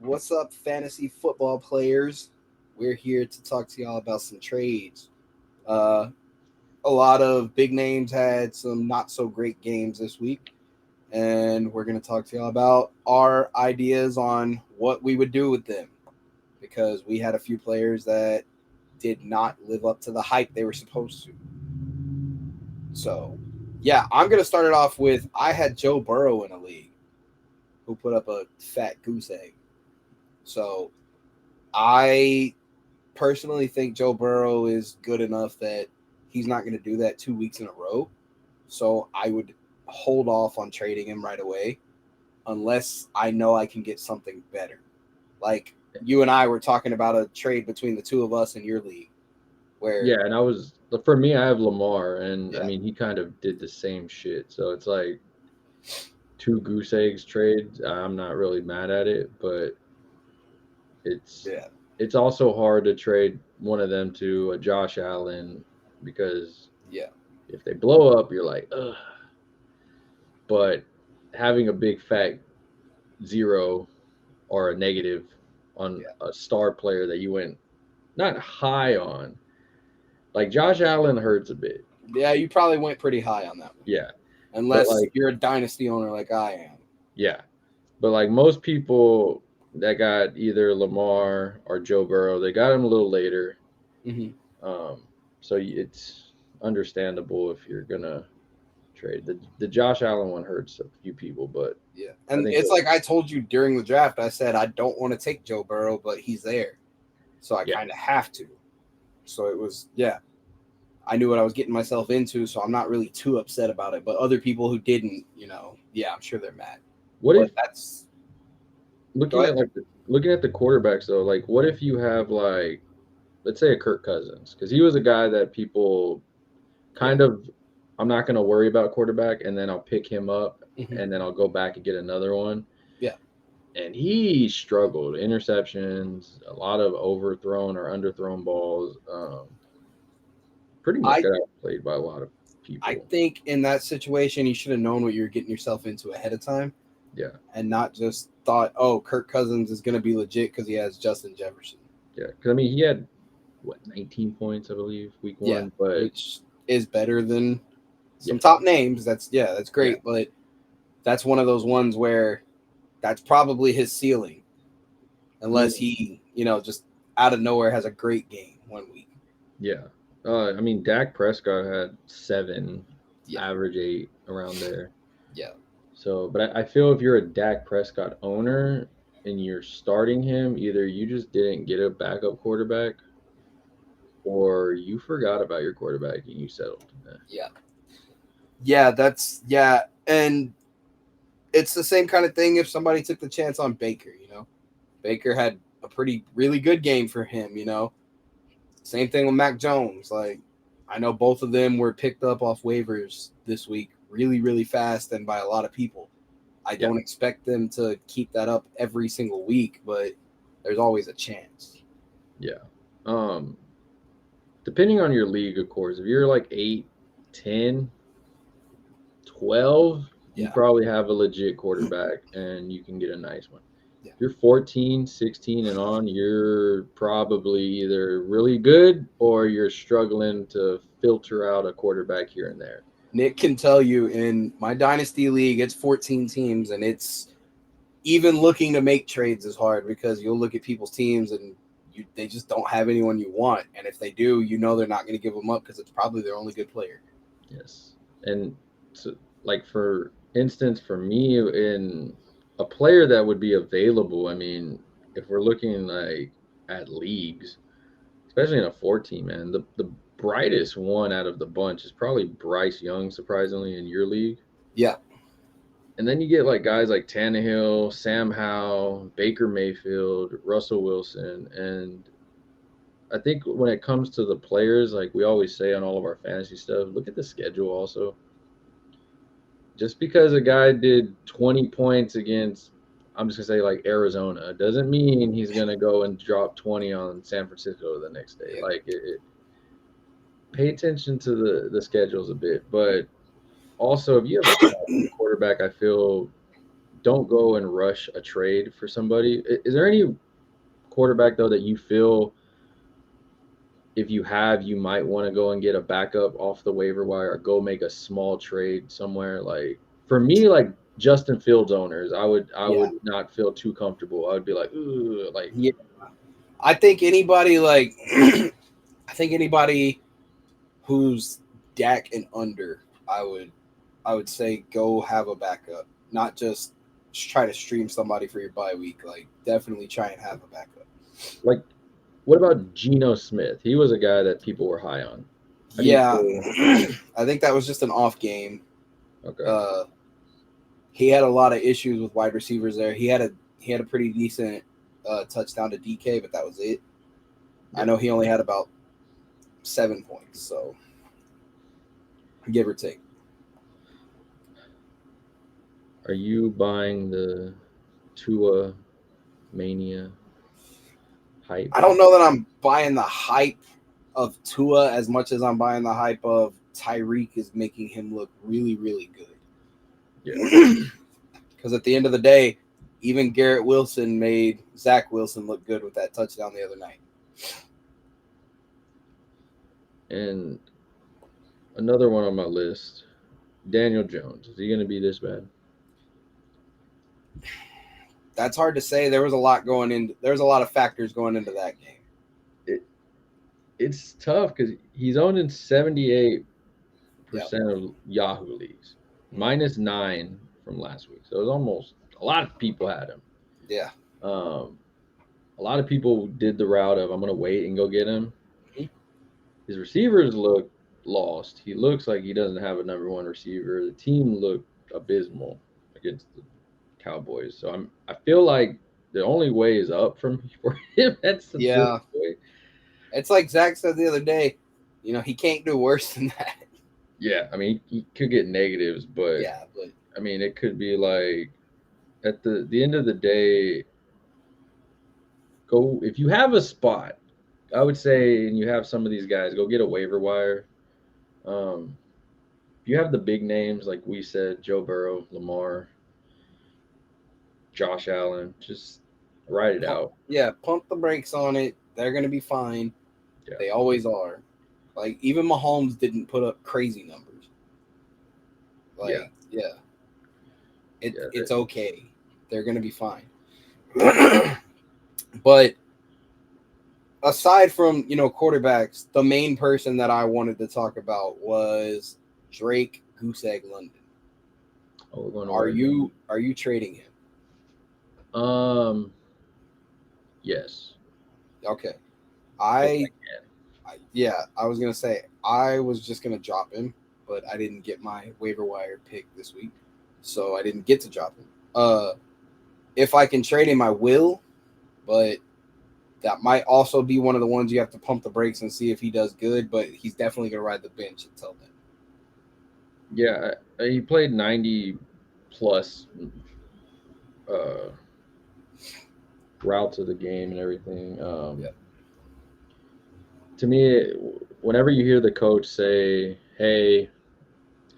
What's up, fantasy football players? We're here to talk to y'all about some trades. Uh, a lot of big names had some not so great games this week, and we're going to talk to y'all about our ideas on what we would do with them because we had a few players that did not live up to the hype they were supposed to. So, yeah, I'm going to start it off with I had Joe Burrow in a league who put up a fat goose egg. So, I personally think Joe Burrow is good enough that he's not going to do that 2 weeks in a row. So I would hold off on trading him right away unless I know I can get something better. Like you and I were talking about a trade between the two of us in your league where, Yeah, and for me, I have Lamar, and I yeah, mean, he kind of did the same shit. So it's like two goose eggs trades. I'm not really mad at it, but it's yeah, it's also hard to trade one of them to a Josh Allen because yeah, if they blow up, you're like, ugh. But having a big fat zero or a negative on yeah. a star player that you went not high on, like Josh Allen hurts a bit. Yeah, you probably went pretty high on that one. Yeah, but Unless like you're a dynasty owner like I am. yeah, but like most people that got either Lamar or Joe Burrow, they got him a little later. Mm-hmm. Um, so it's understandable if you're gonna trade. The Josh Allen one hurts a few people, but Yeah. I And think it's like I told you during the draft, I said I don't want to take Joe Burrow, but he's there. So I yeah, kind of have to. So it was, yeah, I knew what I was getting myself into. So I'm not really too upset about it. But other people who didn't, yeah, I'm sure they're mad. what if But that's, go looking ahead. at looking at the quarterbacks though, like what if you have like let's say a Kirk Cousins because he was a guy that people Yeah. kind of I'm not gonna worry about quarterback and then I'll pick him up Hmm. and then I'll go back and get another one. Yeah. And he struggled interceptions, a lot of overthrown or underthrown balls. Pretty much I, got outplayed by a lot of I people. think in that situation, you should have known what you were getting yourself into ahead of time Yeah, and not just thought, oh, Kirk Cousins is going to be legit because he has Justin Jefferson. yeah. Because I mean, he had what 19 points, I believe, week Yeah. one. But Which is better than yeah, some top names. That's yeah, great. But that's one of those ones where that's probably his ceiling unless mm, he, just out of nowhere has a great game 1 week. yeah. I mean, Dak Prescott had 7, Yeah, average 8 around there. yeah, So, but I feel if you're a Dak Prescott owner and you're starting him, either you just didn't get a backup quarterback or you forgot about your quarterback and you settled. yeah, yeah. Yeah, and it's the same kind of thing if somebody took the chance on Baker. Baker had a pretty really good game for him. Same thing with Mac Jones. Like I know both of them were picked up off waivers this week, really, really fast, and by a lot of people. I Yeah, don't expect them to keep that up every single week, but there's always a chance. yeah. Um, Depending on your league, of course, if you're like 8, 10, 12, you Yeah, probably have a legit quarterback and you can get a nice one. yeah. If you're 14, 16 and on, you're probably either really good or you're struggling to filter out a quarterback here and there. Nick can tell you in my dynasty league, it's 14 teams, and it's even looking to make trades is hard because you'll look at people's teams and they just don't have anyone you want, and if they do, they're not going to give them up because it's probably their only good player. Yes. And so, like for instance, for me, in a player that would be available, I mean, if we're looking like at leagues, especially in a 14 man, the brightest one out of the bunch is probably Bryce Young, surprisingly, in your league. Yeah, And then you get like guys like Tannehill, Sam Howell, Baker Mayfield, Russell Wilson, and I think when it comes to the players, like we always say on all of our fantasy stuff, look at the schedule also. Just because a guy did 20 points against, I'm just gonna say like Arizona, doesn't mean he's gonna go and drop 20 on San Francisco the next day. yeah, Like pay attention to the schedules a bit, but also if you have a quarterback, I feel don't go and rush a trade for somebody. Is there any quarterback though that you feel if you might want to go and get a backup off the waiver wire or go make a small trade somewhere? Like for me, like Justin Fields owners, I Yeah. would not feel too comfortable. I would be like, ooh, like Yeah. I think anybody like I think anybody who's Dak and under, I would say go have a backup, not just try to stream somebody for your bye week. Like definitely try and have a backup. like what about Geno Smith? He was a guy that people were high on. How do you Yeah, feel? I think that was just an off game. Okay. He had a lot of issues with wide receivers there. He had a pretty decent touchdown to DK, but that was it. Yeah. I know he only had about 7 points, so give or take. Are you buying the Tua mania hype? I don't know that I'm buying the hype of Tua as much as I'm buying the hype of Tyreek is making him look really, really good. Yeah. Because at the end of the day, even Garrett Wilson made Zach Wilson look good with that touchdown the other night. And another one on my list, Daniel Jones. Is he going to be this bad? That's hard to say. There's a lot of factors going into that game. It's tough because he's owned in 78% Yep. of Yahoo leagues, -9 from last week. So it was almost a lot of people had him. Yeah. A lot of people did the route of I'm going to wait and go get him. Mhm. His receivers look lost. He looks like he doesn't have a number one receiver. The team looked abysmal against the Cowboys. So I feel like the only way is up for him. That's the way. It's like Zach said the other day, he can't do worse than that. Yeah, I mean he could get negatives, but Yeah, but I mean it could be like at the end of the day, go if you have a spot, I would say, and you have some of these guys, go get a waiver wire. If you have the big names like we said, Joe Burrow, Lamar, Josh Allen, just ride it out. Yeah, pump the brakes on it. They're gonna be fine. Yeah. They always are. Like even Mahomes didn't put up crazy numbers. Like it's okay. They're gonna be fine. But aside from quarterbacks, the main person that I wanted to talk about was Drake Goose Egg London. Oh, we're going to are you trading him? Yes. Okay. I was gonna say I was just gonna drop him, but I didn't get my waiver wire pick this week, so I didn't get to drop him. If I can trade him, I will, but that might also be one of the ones you have to pump the brakes and see if he does good. But he's definitely gonna ride the bench until then. Yeah, he played 90 plus routes of the game and everything. To me, whenever you hear the coach say, "Hey,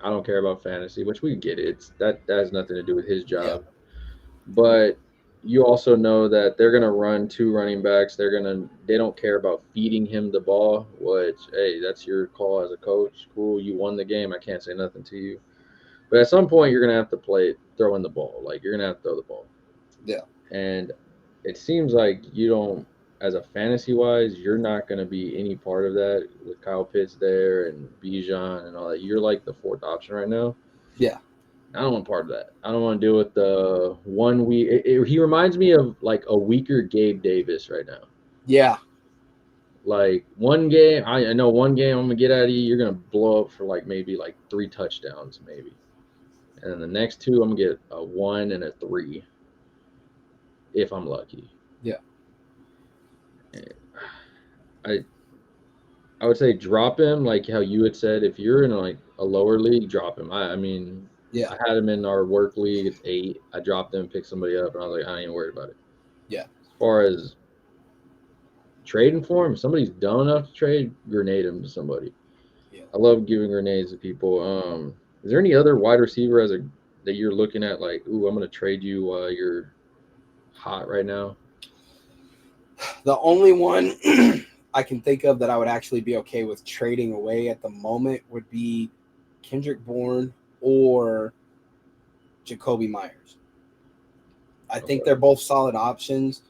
I don't care about fantasy," which we get it, that has nothing to do with his job. Yeah. But you also know that they're gonna run 2 running backs. They don't care about feeding him the ball. Which, hey, that's your call as a coach. Cool, you won the game. I can't say nothing to you. But at some point, you're gonna have to throwing the ball. Like you're gonna have to throw the ball. Yeah. And it seems like you don't, as a fantasy wise, you're not going to be any part of that with Kyle Pitts there and Bijan and all that. You're like the 4th option right now. Yeah. I don't want part of that. I don't want to deal with the 1 week. He reminds me of like a weaker Gabe Davis right now. Yeah. Like one game, I know one game I'm going to get out of you. You're going to blow up for maybe 3 touchdowns, maybe. And then the next 2, I'm going to get a 1 and a 3. If I'm lucky. Yeah. I would say drop him like how you had said. If you're in a lower league, drop him. I mean, yeah. I had him in our work league. It's 8. I dropped him, picked somebody up, and I was like, I ain't even worried about it. Yeah. As far as trading for him, if somebody's dumb enough to trade, grenade him to somebody. Yeah. I love giving grenades to people. Is there any other wide receiver as a that you're looking at like, ooh, I'm going to trade you while you're hot right now? The only one I can think of that I would actually be okay with trading away at the moment would be Kendrick Bourne or Jacoby Myers. I think Okay. they're both solid options,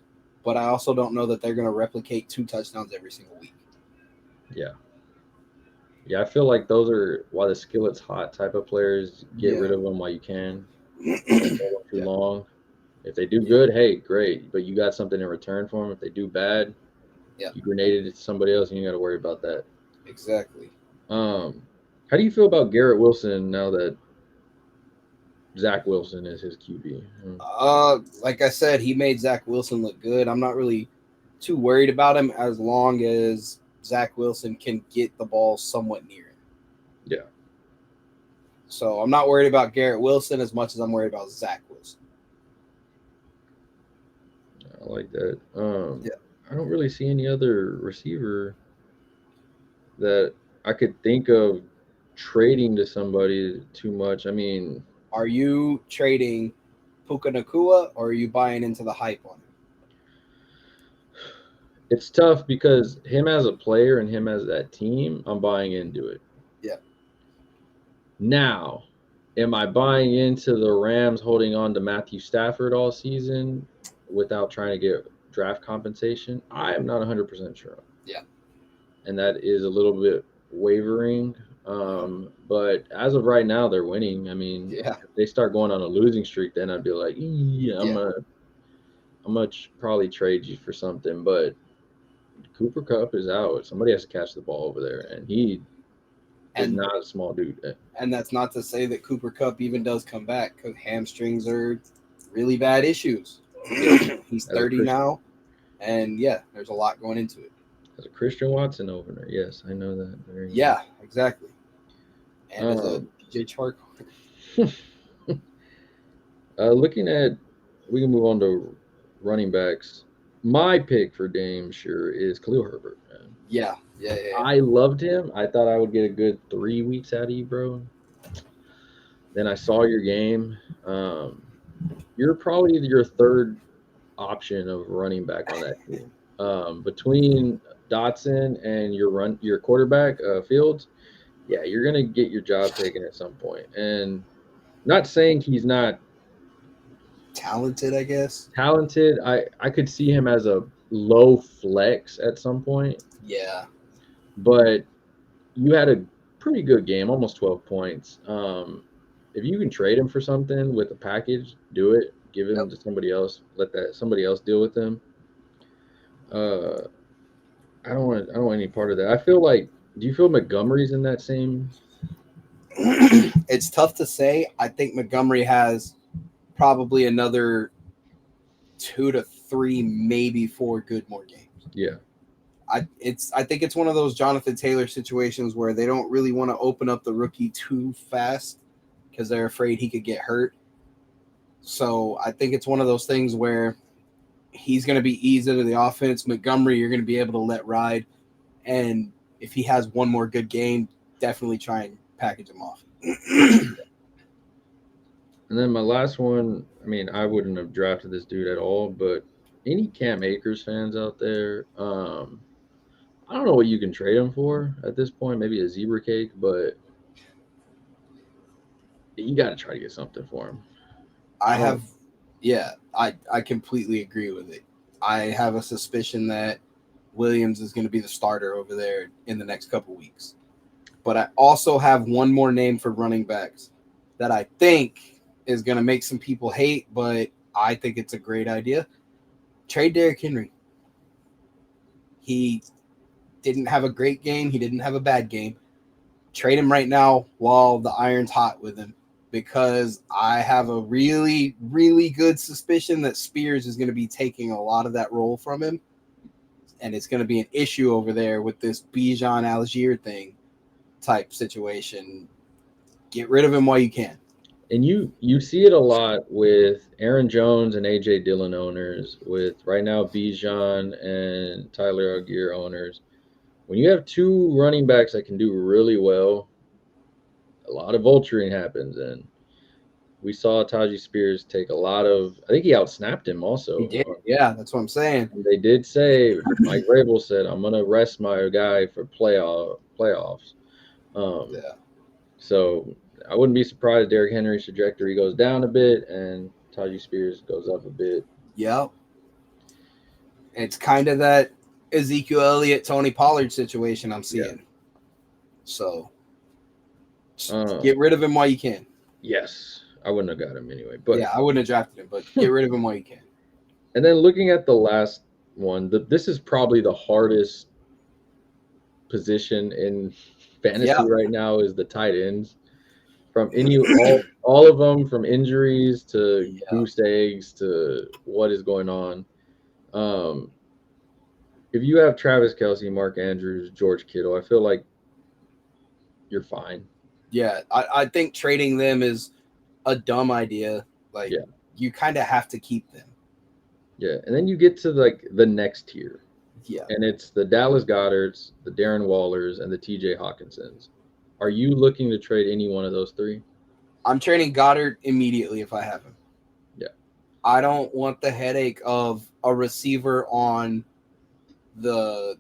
but I also don't know that they're going to replicate 2 touchdowns every single week. Yeah. Yeah, I feel like those are why the skillet's hot type of players. Get Yeah. rid of them while you can. Don't hold them too Yeah. long. If they do Yeah. good, hey, great. But you got something in return for them. If they do bad, Yeah. you grenaded it to somebody else, and you got to worry about that. Exactly. How do you feel about Garrett Wilson now that Zach Wilson is his QB? Like I said, he made Zach Wilson look good. I'm not really too worried about him as long as Zach Wilson can get the ball somewhat near him. Yeah, So I'm not worried about Garrett Wilson as much as I'm worried about Zach Wilson. I like that. Yeah. I don't really see any other receiver that I could think of trading to somebody too much. I mean, Are you trading Puka Nakua or are you buying into the hype on him? it's tough because him as a player and him as that team, I'm buying into it. Yeah. Now, am I buying into the Rams holding on to Matthew Stafford all season without trying to get draft compensation? I am not 100% sure. Yeah. And that is a little bit wavering. But as of right now, they're winning. I mean, Yeah. if they start going on a losing streak, then I'd be like, yeah, Yeah. I'm gonna probably trade you for something. But Cooper Cup is out. Somebody has to catch the ball over there, and he is And not a small dude. and that's not to say that Cooper Cup even does come back because hamstrings are really bad issues. He's As a 30 Christian, now, and yeah, there's a lot going into it. as a Christian Watson opener, yes, I know that very well. Yeah, exactly. And as a Um, DJ Chark, looking at, we can move on to running backs. My pick for Dame sure is Khalil Herbert, man. yeah. I loved him. I thought I would get a good 3 weeks out of you, bro. Then I saw your game. You're probably your third option of running back on that team. Between Dotson and your quarterback Fields, yeah, you're gonna get your job taken at some point. And not saying he's not Talented, I guess. talented. I could see him as a low flex at some point, Yeah. but you had a pretty good game, almost 12 points. If you can trade him for something with a package, do it. Give him Yep. to somebody else. Let that somebody else deal with him. Uh, I don't want any part of that. I feel like, do you feel Montgomery's in that same? It's tough to say. I think Montgomery has probably another 2 to 3, maybe 4 good more games. Yeah, I think it's one of those Jonathan Taylor situations where they don't really want to open up the rookie too fast because they're afraid he could get hurt. So I think it's one of those things where he's going to be eased into the offense. Montgomery, you're going to be able to let ride, and if he has one more good game, definitely try and package him off. and then my last one. I mean, I wouldn't have drafted this dude at all, but any Cam Akers fans out there? I don't know what you can trade him for at this point. Maybe a zebra cake, but you got to try to get something for him. I I don't. have, yeah, I completely agree with it. I have a suspicion that Williams is going to be the starter over there in the next couple weeks. But I also have one more name for running backs that I think is going to make some people hate, but I think it's a great idea. Trade Derrick Henry. He didn't have a great game. He didn't have a bad game. Trade him right now while the iron's hot with him because I have a really, really good suspicion that Spears is going to be taking a lot of that role from him. And it's going to be an issue over there with this Bijan Algier thing type situation. Get rid of him while you can. And you see it a lot with Aaron Jones and AJ Dillon owners, with right now Bijan and Tyler Algier owners. When you have two running backs that can do really well, a lot of vulturing happens. And we saw Taji Spears take a lot of. I think he outsnapped him He also. did. Yeah, that's what I'm saying. And they did say Mike Vrabel said, "I'm gonna rest my guy for playoffs." Um, Yeah. so I wouldn't be surprised Derrick Henry's trajectory goes down a bit and Taji Spears goes up a bit. Yep. It's kind of that Ezekiel Elliott, Tony Pollard situation I'm seeing. Yeah. So get rid of him while you can. Yes, I wouldn't have got him anyway. But yeah, I wouldn't have drafted him, but get rid of him while you can. And then looking at the last one, this is probably the hardest position in fantasy right now is the tight ends. From all of them, from injuries to goose eggs to what is going on. If you have Travis Kelce, Mark Andrews, George Kittle, I feel like you're fine. Yeah, I think trading them is a dumb idea. Like, you kind of have to keep them. Yeah, and then you get to like the next tier. Yeah. And it's the Dallas Goddards, the Darren Wallers, and the TJ Hawkinsons. Are you looking to trade any one of those three? I'm trading Goddard immediately if I have him. Yeah. I don't want the headache of a receiver on the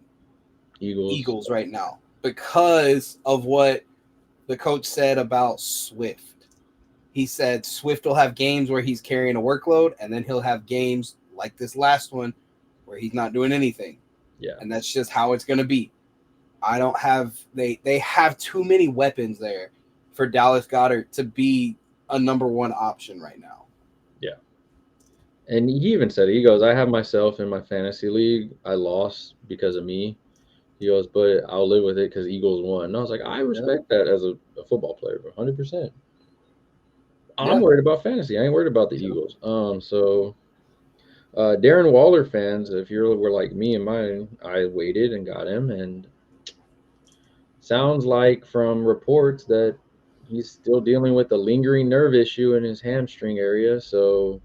Eagles right now because of what the coach said about Swift. He said Swift will have games where he's carrying a workload, and then he'll have games like this last one where he's not doing anything. Yeah. And that's just how it's going to be. I don't have they have too many weapons there for Dallas Goedert to be a number one option right now. Yeah. And he even said, he goes, I have myself in my fantasy league. I lost because of me. He goes, but I'll live with it because Eagles won. And I was like, I respect that as a football player, 100%. I'm worried about fantasy. I ain't worried about the Eagles. So Darren Waller fans, if you were like me and mine, I waited and got him. And sounds like from reports that he's still dealing with a lingering nerve issue in his hamstring area. So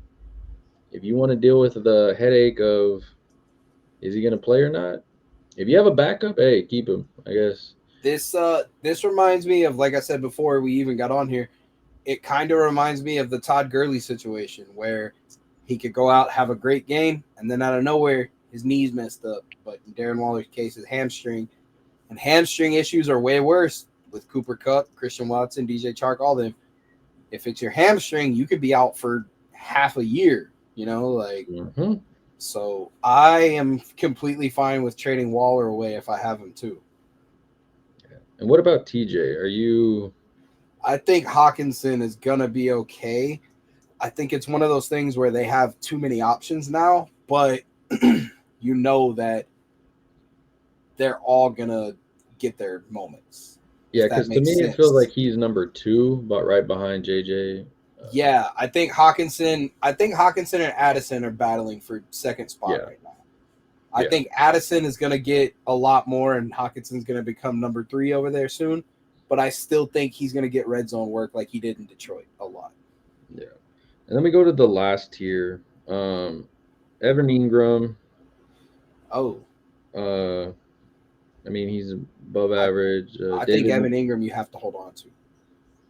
if you want to deal with the headache of is he going to play or not, if you have a backup, hey, keep him, I guess. This reminds me of, like I said before we even got on here, it kind of reminds me of the Todd Gurley situation where he could go out, have a great game, and then out of nowhere, his knees messed up. But in Darren Waller's case, his hamstring. And hamstring issues are way worse with Cooper Kupp, Christian Watson, DJ Chark, all them. If it's your hamstring, you could be out for half a year, So I am completely fine with trading Waller away if I have him too. Yeah. And what about TJ? I think Hawkinson is going to be okay. I think it's one of those things where they have too many options now, but you know that they're all going to get their moments. Yeah, because to me, it feels like he's number 2, but right behind JJ. Yeah, I think Hawkinson and Addison are battling for second spot right now. I think Addison is going to get a lot more, and Hawkinson's going to become number 3 over there soon. But I still think he's going to get red zone work like he did in Detroit a lot. Yeah. And then we go to the last tier. Evan Ingram. Oh. I mean, he's above average. I think Evan Ingram you have to hold on to.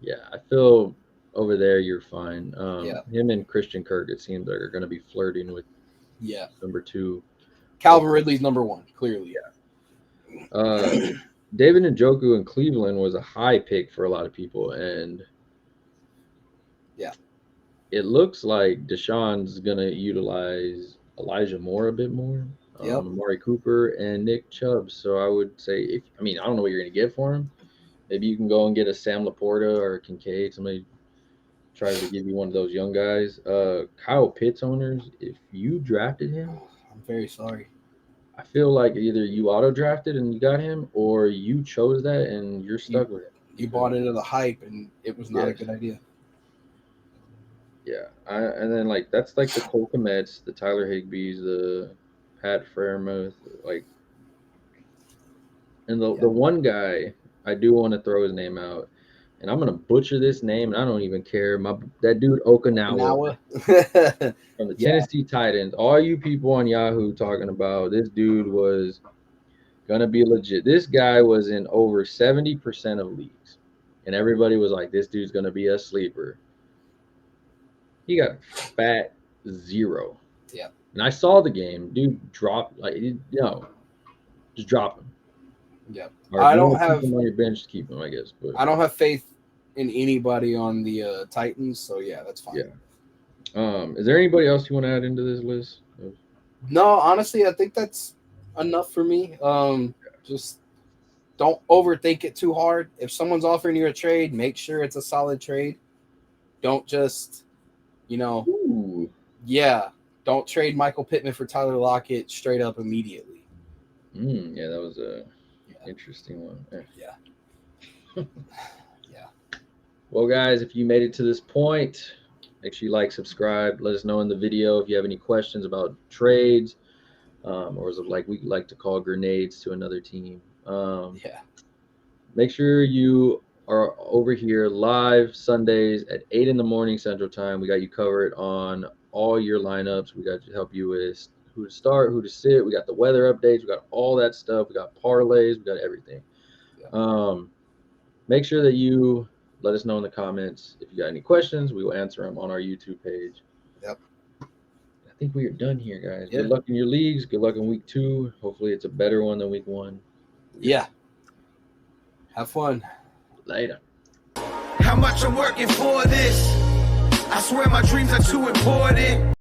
Yeah, I feel over there you're fine. Him and Christian Kirk, it seems like, are going to be flirting with number 2. Calvin Ridley's number 1, clearly. Yeah. David Njoku in Cleveland was a high pick for a lot of people, and it looks like Deshaun's going to utilize Elijah Moore a bit more, Amari Cooper, and Nick Chubb. So I would say, I don't know what you're going to get for him. Maybe you can go and get a Sam Laporta or a Kincaid. Somebody tries to give you one of those young guys. Kyle Pitts owners, if you drafted him, I'm very sorry. I feel like either you auto-drafted and you got him, or you chose that and you're stuck with it. You bought into the hype, and it was not a good idea. Yeah, and then that's like the Cole Kmets, the Tyler Higbees, the Pat Freiermuth, and the one guy I do want to throw his name out, and I'm gonna butcher this name, and I don't even care. That dude Okinawa. From the Tennessee Titans. All you people on Yahoo talking about this dude was gonna be legit. This guy was in over 70% of leagues, and everybody was like, "This dude's gonna be a sleeper." He got fat 0. Yeah. And I saw the game. Dude dropped just drop him. Yeah. Or I if you don't want to have keep him on your bench, keep him, I guess. But I don't have faith in anybody on the Titans, so yeah, that's fine. yeah. Is there anybody else you want to add into this list? No, honestly, I think that's enough for me. Just don't overthink it too hard. If someone's offering you a trade, make sure it's a solid trade. Don't just, Ooh. don't trade Michael Pittman for Tyler Lockett straight up immediately. Yeah, that was a interesting one. Yeah. Yeah. Well, guys, if you made it to this point, make sure you like, subscribe. Let us know in the video if you have any questions about trades, or is it like we like to call grenades to another team. Make sure you are over here live Sundays at 8 in the morning Central Time. We got you covered on all your lineups. We got to help you with who to start, who to sit. We got the weather updates. We got all that stuff. We got parlays. We got everything. Make sure that you let us know in the comments if you got any questions. We will answer them on our YouTube page. Yep. I think we are done here, guys. Yeah. Good luck in your leagues. Good luck in week 2. Hopefully it's a better one than week 1. Yeah. Have fun. Later. How much I'm working for this? I swear my dreams are too important.